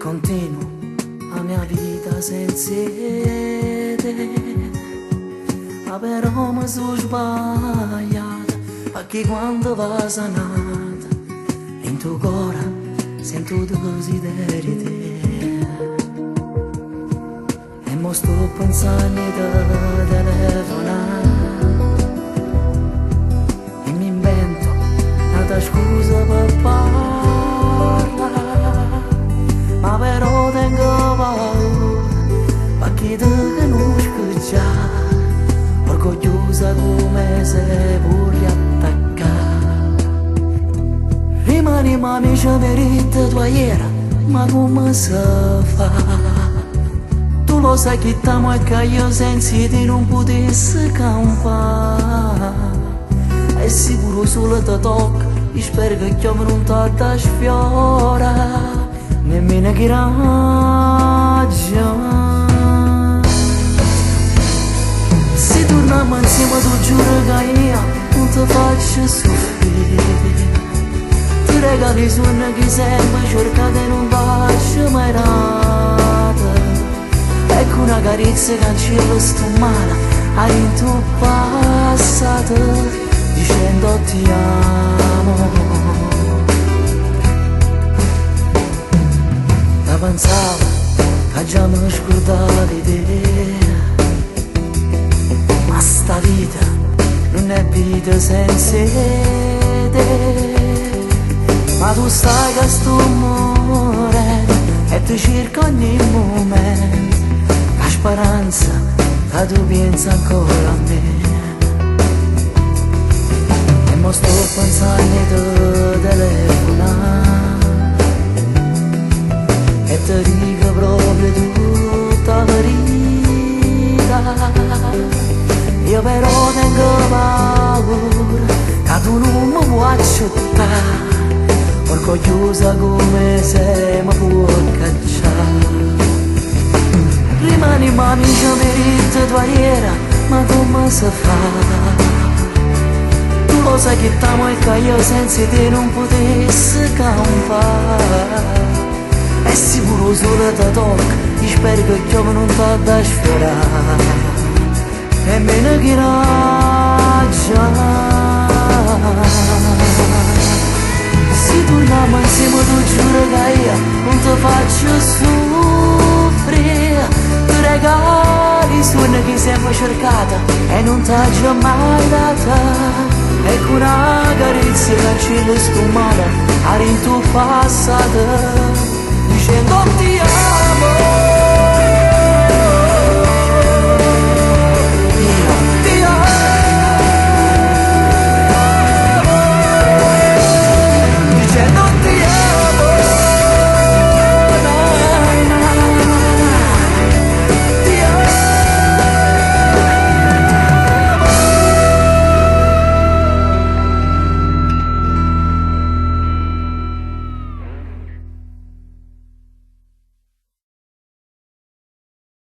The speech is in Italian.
continuo la mia vita senza te, ma però mi sono sbagliata, perché quando va sanata in tuo cuore sento desideri te, e mo sto pensando di telefonare e mi invento una scusa per parlare, ma però tengo paura perché ti conosco già, orgogliosa come se vuoi attaccare. Rimani amici merita tua iera, ma come si fa? Tu lo sai che t'amo e che io senza di non potessi campare, è sicuro solo ti tocca, io spero che chiamo non ti sfiora, nemmeno che ragione. Se torniamo insieme tu giuro che io non ti faccio soffrire, ti regali i sogni che sempre cercate e non faccio mai nata, ecco una carezza che cancella sto male in tuo passato, dicendo ti amo. E pensavo che già mi scordavi te, ma sta vita non è vita senza te, ma tu sai che sto morendo e ti cerco ogni momento, la speranza che tu pensi ancora a me, e mo sto pensando di telefonare e ti dico proprio tutta la verità. Io però tengo paura che tu non mi puoi accettare, orgogliosa come se mi puoi cacciare. Rimani amica merita tua iera, ma come si fa? Tu lo sai che t'amo e che io senza te non potessi campare, è sicuro solo ti tocca, io spero che chiamo non ti sfiorare, nemmeno che ragione. Se torniamo insieme tu giuro che io non ti faccio soffrire, ti regali i sogni che sempre cercata e non ti ho mai data, ecco una carezza che cancella sto male in tuo passato, dicendo ti amo.